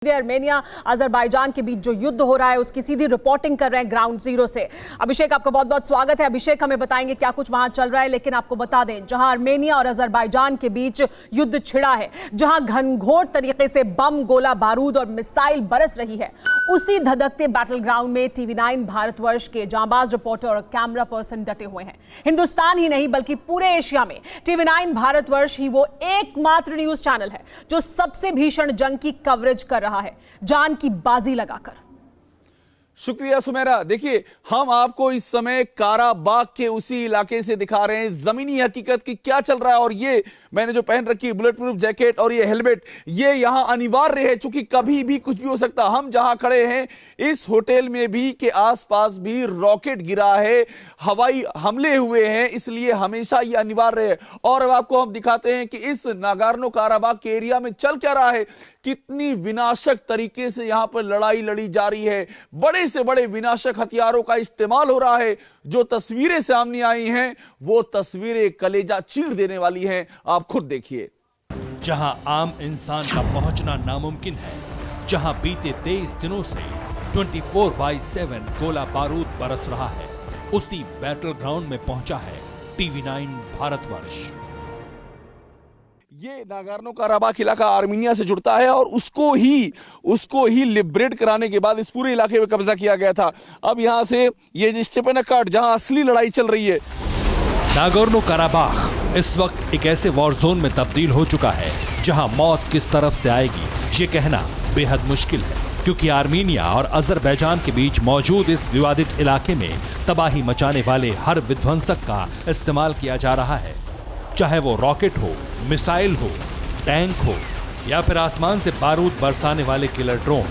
Armenia Azerbaijan के बीच जो युद्ध हो रहा है उसकी सीधी रिपोर्टिंग कर रहे हैं ग्राउंड जीरो से। अभिषेक, आपका बहुत बहुत स्वागत है। अभिषेक, हमें बताएंगे क्या कुछ वहां चल रहा है, लेकिन आपको बता दें जहां आर्मेनिया और अजरबैजान के बीच युद्ध छिड़ा है, जहां घनघोर तरीके से बम, गोला बारूद और मिसाइल बरस रही है, उसी धधकते बैटल ग्राउंड में टीवी9 भारतवर्ष के जांबाज रिपोर्टर और कैमरा पर्सन डटे हुए हैं। हिंदुस्तान ही नहीं बल्कि पूरे एशिया में टीवी9 भारतवर्ष ही वो एकमात्र न्यूज चैनल है जो सबसे भीषण जंग की कवरेज कर रहा है, जान की बाजी लगाकर। शुक्रिया सुमेरा। देखिए, हम आपको इस समय काराबाग के उसी इलाके से दिखा रहे हैं जमीनी हकीकत की क्या चल रहा है। और ये मैंने जो पहन रखी है बुलेट प्रूफ जैकेट और ये हेलमेट, ये यहां अनिवार्य है क्योंकि कभी भी कुछ भी हो सकता। हम जहां खड़े हैं इस होटल में भी के आसपास भी रॉकेट गिरा है, हवाई हमले हुए हैं, इसलिए हमेशा ये अनिवार्य है। और अब आपको हम दिखाते हैं कि इस नागोर्नो काराबाग के एरिया में चल क्या रहा है, कितनी विनाशक तरीके से यहां पर लड़ाई लड़ी जा रही है। बड़े से बड़े विनाशक हथियारों का इस्तेमाल हो रहा है। जो तस्वीरें सामने आई हैं वो तस्वीरें कलेजा चीर देने वाली हैं, आप खुद देखिए। जहां आम इंसान का पहुंचना नामुमकिन है, जहां बीते 23 दिनों से 24/7 गोला बारूद बरस रहा है, उसी बैटल ग्राउंड में पहुंचा है टीवी9 भारतवर्ष। ये नागोर्नो काराबाग इलाका आर्मीनिया से जुड़ता है और उसको ही लिबरेट कराने के बाद इस पूरे इलाके में कब्जा किया गया था। अब यहां से ये स्टेपेनकर्ट जहां असली लड़ाई चल रही है। नागोर्नो काराबाग इस वक्त एक ऐसे वॉर जोन में तब्दील हो चुका है जहां मौत किस तरफ से आएगी ये कहना बेहद मुश्किल है, क्योंकि आर्मीनिया और अजरबैजान के बीच मौजूद इस विवादित इलाके में तबाही मचाने वाले हर विध्वंसक का इस्तेमाल किया जा रहा है, चाहे वो रॉकेट हो, मिसाइल हो, टैंक हो या फिर आसमान से बारूद बरसाने वाले किलर ड्रोन।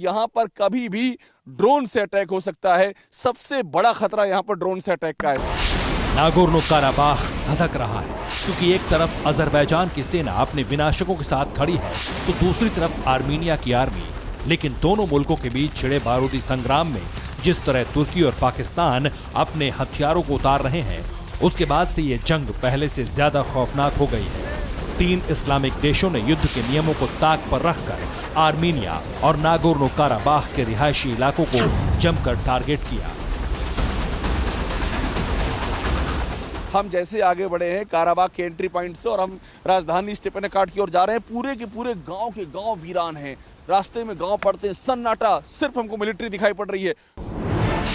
यहां पर कभी भी ड्रोन से अटैक हो सकता है। सबसे बड़ा खतरा यहां पर ड्रोन से अटैक का है। नागोर्नो काराबाग धधक रहा है क्योंकि एक तरफ अजरबैजान की सेना अपने विनाशकों के साथ खड़ी है तो दूसरी तरफ आर्मीनिया की आर्मी। लेकिन दोनों मुल्कों के बीच छिड़े बारूदी संग्राम में जिस तरह तुर्की और पाकिस्तान अपने हथियारों को उतार रहे हैं, उसके बाद से ये जंग पहले से ज्यादा खौफनाक हो गई है। 3 इस्लामिक देशों ने युद्ध के नियमों को ताक पर रखकर आर्मीनिया और नागोर्नो काराबाग के रिहायशी इलाकों को जमकर टारगेट किया। हम जैसे आगे बढ़े हैं काराबाग के एंट्री पॉइंट से और हम राजधानी स्टेपेनकर्ट की ओर जा रहे हैं, पूरे के पूरे गांव के गांव वीरान हैं। रास्ते में गांव पड़ते हैं सन्नाटा, सिर्फ हमको मिलिट्री दिखाई पड़ रही है।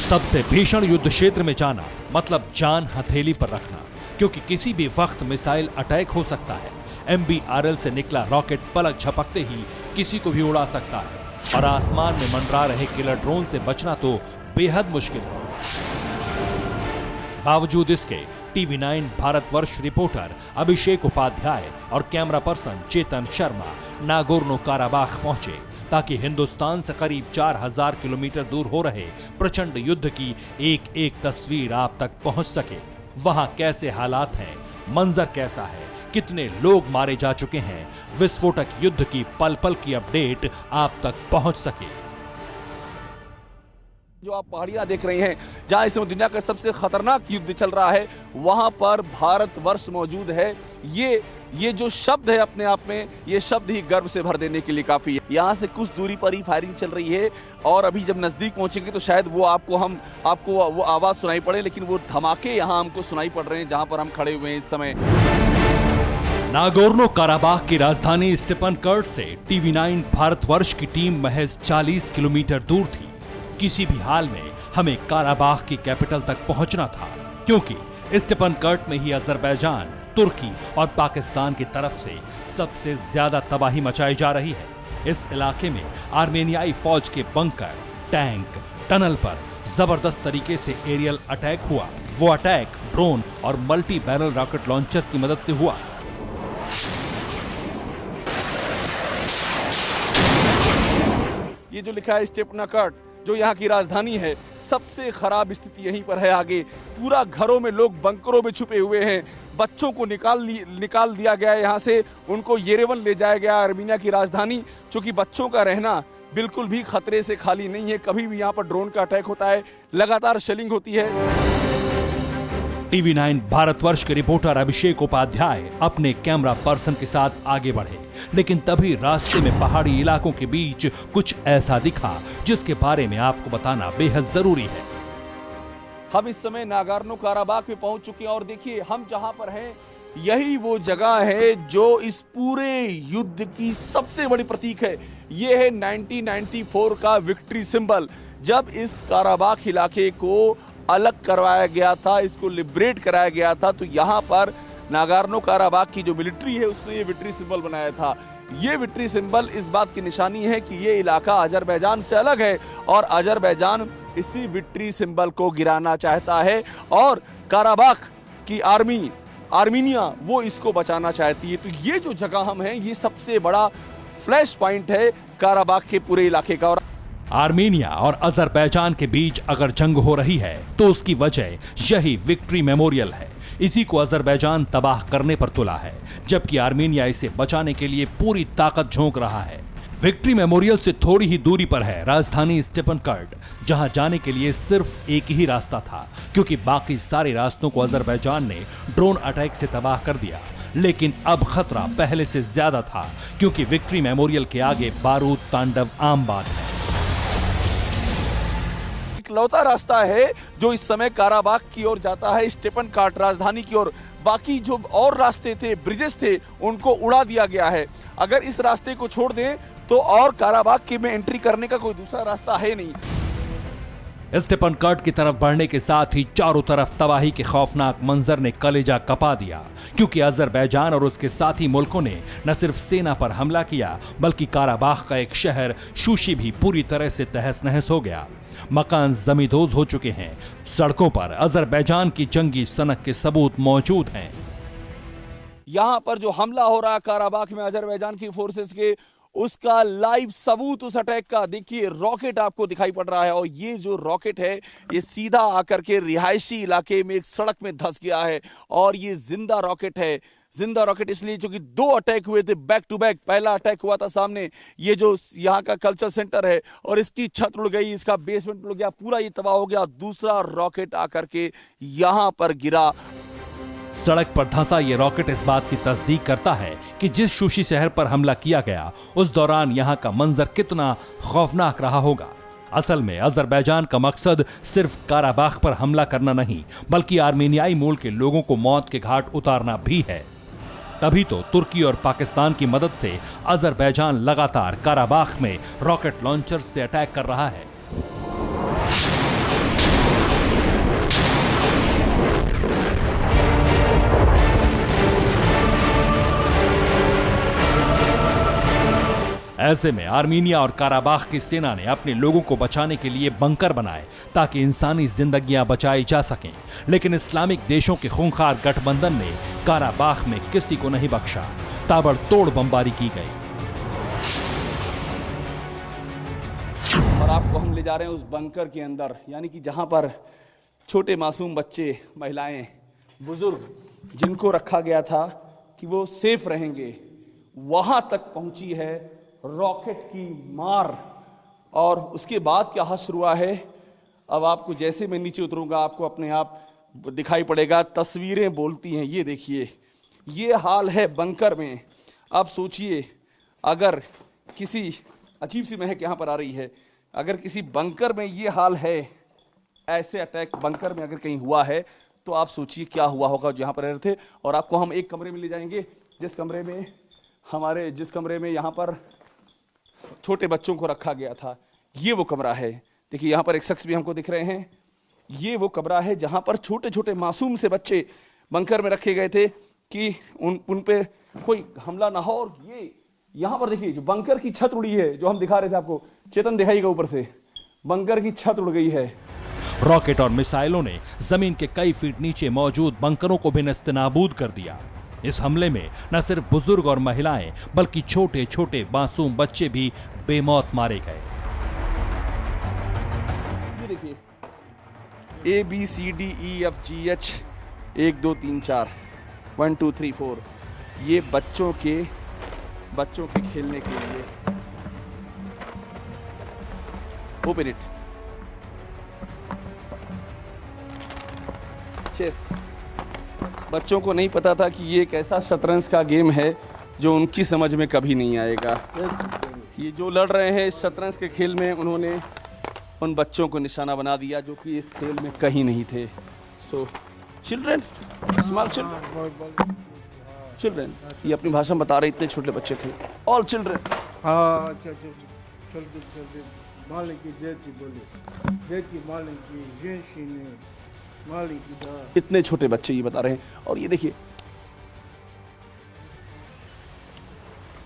सबसे भीषण युद्ध क्षेत्र में जाना मतलब जान हथेली पर रखना, क्योंकि किसी भी वक्त मिसाइल अटैक हो सकता है। MBRL से निकला रॉकेट पलक झपकते ही किसी को भी उड़ा सकता है और आसमान में मंडरा रहे किलर ड्रोन से बचना तो बेहद मुश्किल है। बावजूद इसके टीवी9 भारतवर्ष रिपोर्टर अभिषेक उपाध्याय और camera person Chetan Sharma Nagorno काराबाग पहुंचे ताकि हिंदुस्तान से करीब 4000 किलोमीटर दूर हो रहे प्रचंड युद्ध की एक एक तस्वीर आप तक पहुंच सके। वहां कैसे हालात हैं, मंजर कैसा है, कितने लोग मारे जा चुके हैं, विस्फोटक युद्ध की पल पल की अपडेट आप तक पहुंच सके। जो आप पहाड़ियां देख रहे हैं जहां इस समय दुनिया का सबसे खतरनाक युद्ध चल रहा है, वहां पर भारतवर्ष मौजूद है। ये जो शब्द है अपने आप में, ये शब्द ही गर्व से भर देने के लिए काफी है। यहाँ से कुछ दूरी पर ही फायरिंग चल रही है और अभी जब नजदीक पहुंचेंगे तो शायद वो आपको वो आवाज सुनाई पड़े, लेकिन वो धमाके यहाँ हमको सुनाई पड़ रहे हैं जहां पर हम खड़े हुए हैं इस समय। नागोर्नो काराबाग की राजधानी स्टेपेनकर्ट से टीवी9 भारतवर्ष की टीम महज 40 किलोमीटर दूर थी। किसी भी हाल में हमें काराबाग की कैपिटल तक पहुंचना था, क्योंकि स्टेपेनकर्ट में ही अजरबैजान, तुर्की और पाकिस्तान की तरफ से सबसे ज्यादा तबाही मचाई जा रही है। इस इलाके में आर्मेनियाई फौज के बंकर, टैंक, टनल पर जबरदस्त तरीके से एरियल अटैक हुआ। वो अटैक ड्रोन और मल्टी बैरल रॉकेट लॉन्चर्स की मदद से हुआ। ये जो लिखा है स्टेपेनकर्ट, जो यहाँ की राजधानी है, सबसे खराब स्थिति यहीं पर है। आगे पूरा घरों में लोग बंकरों में छुपे हुए हैं। बच्चों को निकाल दिया गया है यहाँ से, उनको येरेवन ले जाया गया आर्मीनिया की राजधानी, क्योंकि बच्चों का रहना बिल्कुल भी खतरे से खाली नहीं है। कभी भी यहाँ पर ड्रोन का अटैक होता है, लगातार शेलिंग होती है। टीवी 9 भारतवर्ष के रिपोर्टर अभिषेक उपाध्याय अपने कैमरा पर्सन के साथ आगे बढ़े, लेकिन तभी रास्ते में पहाड़ी इलाकों के बीच कुछ ऐसा दिखा जिसके बारे में आपको बताना बेहद जरूरी है। हम इस समय नागोर्नो काराबाख में पहुंच चुके हैं और देखिए हम जहां पर हैं यही वो जगह है जो इस पूरे युद्ध की सबसे बड़ी प्रतीक है। ये है 1994 का विक्ट्री सिंबल, जब इस काराबाख इलाके को अलग करवाया गया था, इसको लिबरेट कराया गया था, तो यहाँ पर नागोर्नो काराबाख की जो मिलिट्री है उसने ये विक्ट्री सिंबल बनाया था। ये विक्ट्री सिंबल इस बात की निशानी है कि ये इलाका अजरबैजान से अलग है और अजरबैजान इसी विक्ट्री सिंबल को गिराना चाहता है और काराबाख की आर्मीनिया वो इसको बचाना चाहती है। तो ये जो जगह हम हैं ये सबसे बड़ा फ्लैश पॉइंट है काराबाख के पूरे इलाके का। और आर्मीनिया और अजरबैजान के बीच अगर जंग हो रही है तो उसकी वजह यही विक्ट्री मेमोरियल है। इसी को अजरबैजान तबाह करने पर तुला है, जबकि आर्मीनिया इसे बचाने के लिए पूरी ताकत झोंक रहा है। विक्ट्री मेमोरियल से थोड़ी ही दूरी पर है राजधानी स्टेपनकर्ट, जहां जाने के लिए सिर्फ एक ही रास्ता था, क्योंकि बाकी सारे रास्तों को अजरबैजान ने ड्रोन अटैक से तबाह कर दिया। लेकिन अब खतरा पहले से ज्यादा था, क्योंकि विक्ट्री मेमोरियल के आगे बारूद तांडव आम बात है। इकलौता रास्ता है जो इस समय काराबाख की ओर जाता है, स्टेपनकर्ट राजधानी की ओर। बाकी जो और रास्ते थे, ब्रिजेस थे, उनको उड़ा दिया गया है। अगर इस रास्ते को छोड़ दें तो और काराबाख के में एंट्री करने का कोई दूसरा रास्ता है नहीं। स्टेपनकर्ट की तरफ बढ़ने के साथ ही चारों तरफ तबाही के खौफनाक मंजर ने कलेजा कपा दिया, क्योंकि अजरबैजान और उसके साथी मुल्कों ने न सिर्फ सेना पर हमला किया, बल्कि काराबाख का एक शहर शूशी भी पूरी तरह से तहस नहस हो गया। मकान जमींदोज हो चुके हैं। सड़कों पर अजरबैजान की जंगी सनक के सबूत मौजूद हैं। यहां पर जो हमला हो रहा है काराबाख में अजरबैजान की फोर्सेस के, उसका लाइव सबूत उस अटैक का देखिए, रॉकेट आपको दिखाई पड़ रहा है और ये जो रॉकेट है ये सीधा आकर के रिहायशी इलाके में एक सड़क में धंस गया है और ये जिंदा रॉकेट है। जिंदा रॉकेट इसलिए क्योंकि दो अटैक हुए थे बैक टू बैक। पहला अटैक हुआ था सामने, ये जो यहाँ का कल्चर सेंटर है, और इसकी छत उड़ गई, इसका बेसमेंट उड़ गया, पूरा ये तबाह हो गया। दूसरा रॉकेट आकर के यहाँ पर गिरा। सड़क पर धंसा ये रॉकेट इस बात की तस्दीक करता है कि जिस शूशी शहर पर हमला किया गया उस दौरान यहाँ का मंजर कितना खौफनाक रहा होगा। असल में अजरबैजान का मकसद सिर्फ काराबाख पर हमला करना नहीं, बल्कि आर्मीनियाई मूल के लोगों को मौत के घाट उतारना भी है। तभी तो तुर्की और पाकिस्तान की मदद से अजरबैजान लगातार काराबाख में रॉकेट लॉन्चर से अटैक कर रहा है। ऐसे में आर्मीनिया और काराबाख की सेना ने अपने लोगों को बचाने के लिए बंकर बनाए ताकि इंसानी जिंदगियां बचाई जा सकें। लेकिन इस्लामिक देशों के खूंखार गठबंधन ने काराबाख में किसी को नहीं बख्शा। ताबड़तोड़ बमबारी की गई। और आपको हम ले जा रहे हैं उस बंकर के अंदर, यानी कि जहां पर छोटे मासूम बच्चे, महिलाएं, बुजुर्ग जिनको रखा गया था कि वो सेफ रहेंगे, वहां तक पहुंची है रॉकेट की मार। और उसके बाद क्या हश्र हुआ है, अब आपको जैसे मैं नीचे उतरूंगा आपको अपने आप दिखाई पड़ेगा। तस्वीरें बोलती हैं। ये देखिए, ये हाल है बंकर में। आप सोचिए, अगर किसी अजीब सी महक यहां पर आ रही है, अगर किसी बंकर में ये हाल है, ऐसे अटैक बंकर में अगर कहीं हुआ है, तो आप सोचिए क्या हुआ होगा जहां पर रह रहे थे। और आपको हम एक कमरे में ले जाएंगे, जिस कमरे में यहां पर छोटे बच्चों को रखा गया था। ये वो कमरा है। देखिए, यहां पर एक शख्स भी हमको दिख रहे हैं। ये वो कमरा है जहां पर छोटे छोटे मासूम से बच्चे बंकर में रखे गए थे कि उन पे कोई हमला ना हो। और ये यहां पर देखिए, जो बंकर की छत उड़ी है, जो हम दिखा रहे थे आपको, चेतन दिखाईगा ऊपर से, बंकर की छत उड़ गई है। रॉकेट और मिसाइलों ने जमीन के कई फीट नीचे मौजूद बंकरों को भी नेस्तनाबूद कर दिया। इस हमले में न सिर्फ बुजुर्ग और महिलाएं, बल्कि छोटे छोटे मासूम बच्चे भी बेमौत मारे गए। ये देखिए, ABCDEFGH 1 2 3 4 1 2 3 4, ये बच्चों के खेलने के लिए। Open it. चेस बच्चों को नहीं पता था कि ये एक ऐसा शतरंज का गेम है जो उनकी समझ में कभी नहीं आएगा। ये जो लड़ रहे हैं इस शतरंज के खेल में, उन्होंने उन बच्चों को निशाना बना दिया जो कि इस खेल में कहीं नहीं थे। सो चिल्ड्रन, स्मॉल चिल्ड्रन, ये अपनी भाषा में बता रहे इतने छोटे बच्चे थे। All children. हाँ, चलते मालिकी जेची बोले, जेची मालिकी जेशी ने मालिकी दा। इतने छोटे बच्चे ये बता रहे हैं। और ये देखिए,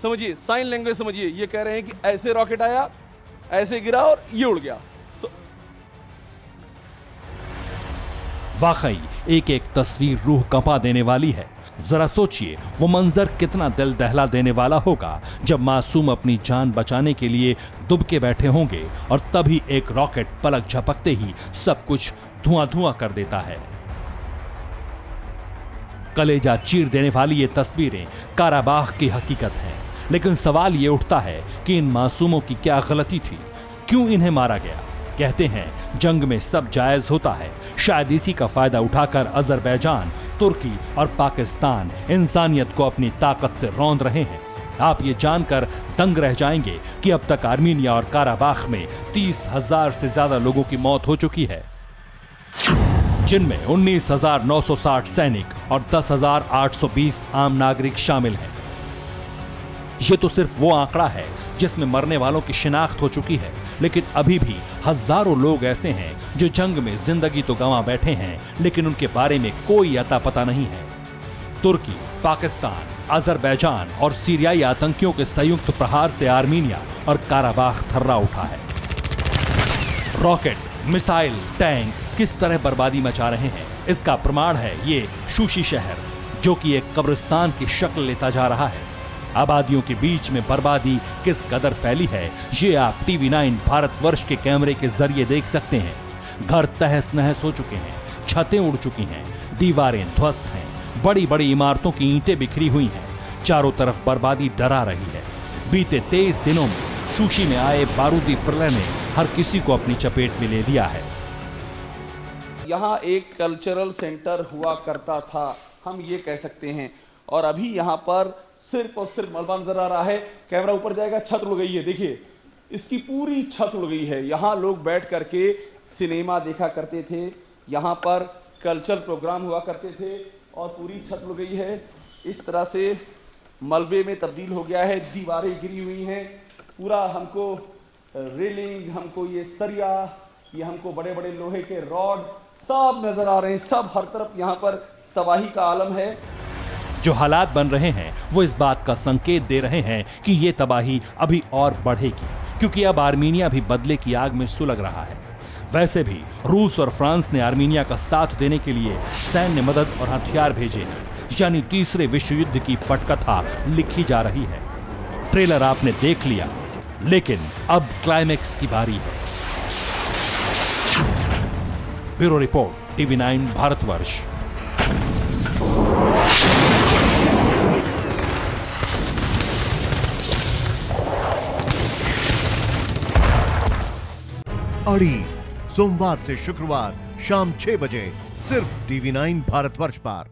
समझिए साइन लैंग्वेज समझिए। ये कह रहे हैं कि ऐसे रॉकेट आया, ऐसे गिरा और ये उड़ गया। वाकई एक एक तस्वीर रूह कंपा देने वाली है। जरा सोचिए वो मंजर कितना दिल दहला देने वाला होगा जब मासूम अपनी जान बचाने के लिए दुबके बैठे होंगे और तभी एक रॉकेट पलक झपकते ही सब कुछ धुआं धुआं कर देता है। कलेजा चीर देने वाली ये तस्वीरें काराबाग की हकीकत हैं। लेकिन सवाल ये उठता है कि इन मासूमों की क्या गलती थी, क्यों इन्हें मारा गया? कहते हैं जंग में सब जायज होता है। शायद इसी का फायदा उठाकर अजरबैजान, तुर्की और पाकिस्तान इंसानियत को अपनी ताकत से रौंद रहे हैं। आप ये जानकर दंग रह जाएंगे कि अब तक आर्मीनिया और काराबाग में 30,000 से ज्यादा लोगों की मौत हो चुकी है, जिनमें 19,960 सैनिक और 10,820 आम नागरिक शामिल हैं। ये तो सिर्फ वो आंकड़ा है जिसमें मरने वालों की शिनाख्त हो चुकी है, लेकिन अभी भी हजारों लोग ऐसे हैं जो जंग में जिंदगी तो गंवा बैठे हैं, लेकिन उनके बारे में कोई अता पता नहीं है। तुर्की, पाकिस्तान, अजरबैजान और सीरियाई आतंकियों के संयुक्त प्रहार से आर्मीनिया और काराबाग थर्रा उठा है। रॉकेट, मिसाइल, टैंक किस तरह बर्बादी मचा रहे हैं, इसका प्रमाण है ये शूशी शहर, जो कि एक कब्रिस्तान की शक्ल लेता जा रहा है। आबादियों के बीच में बर्बादी किस कदर फैली है ये आप TV9 भारतवर्ष के कैमरे के जरिए देख सकते हैं। घर तहस नहस हो चुके हैं, छतें उड़ चुकी हैं, दीवारें ध्वस्त हैं, बड़ी बड़ी इमारतों की ईंटें बिखरी हुई हैं। चारों तरफ बर्बादी डरा रही है। बीते 23 दिनों में शूशी में आए बारूदी प्रलय ने हर किसी को अपनी चपेट में ले लिया है। यहाँ एक कल्चरल सेंटर हुआ करता था, हम ये कह सकते हैं, और अभी यहाँ पर सिर्फ और सिर्फ मलबा नजर आ रहा है। कैमरा ऊपर जाएगा, छत उड़ गई है, देखिए इसकी पूरी छत उड़ गई है। यहाँ लोग बैठ करके सिनेमा देखा करते थे, यहाँ पर कल्चरल प्रोग्राम हुआ करते थे, और पूरी छत उड़ गई है। इस तरह से मलबे में तब्दील हो गया है, दीवारें गिरी हुई हैं, पूरा हमको रेलिंग, हमको ये सरिया, ये हमको बड़े बड़े लोहे के रॉड सब नजर आ रहे हैं। सब हर तरफ यहाँ पर तबाही का आलम है। जो हालात बन रहे हैं वो इस बात का संकेत दे रहे हैं कि ये तबाही अभी और बढ़ेगी, क्योंकि अब आर्मीनिया भी बदले की आग में सुलग रहा है। वैसे भी रूस और फ्रांस ने आर्मीनिया का साथ देने के लिए सैन्य मदद और हथियार भेजे हैं, यानी तीसरे विश्व युद्ध की पटकथा लिखी जा रही है। ट्रेलर आपने देख लिया, लेकिन अब क्लाइमेक्स की बारी है। Bureau report, TV9 Bharatvarsh. अड़ी सोमवार से शुक्रवार शाम 6 बजे सिर्फ TV9 भारतवर्ष पर।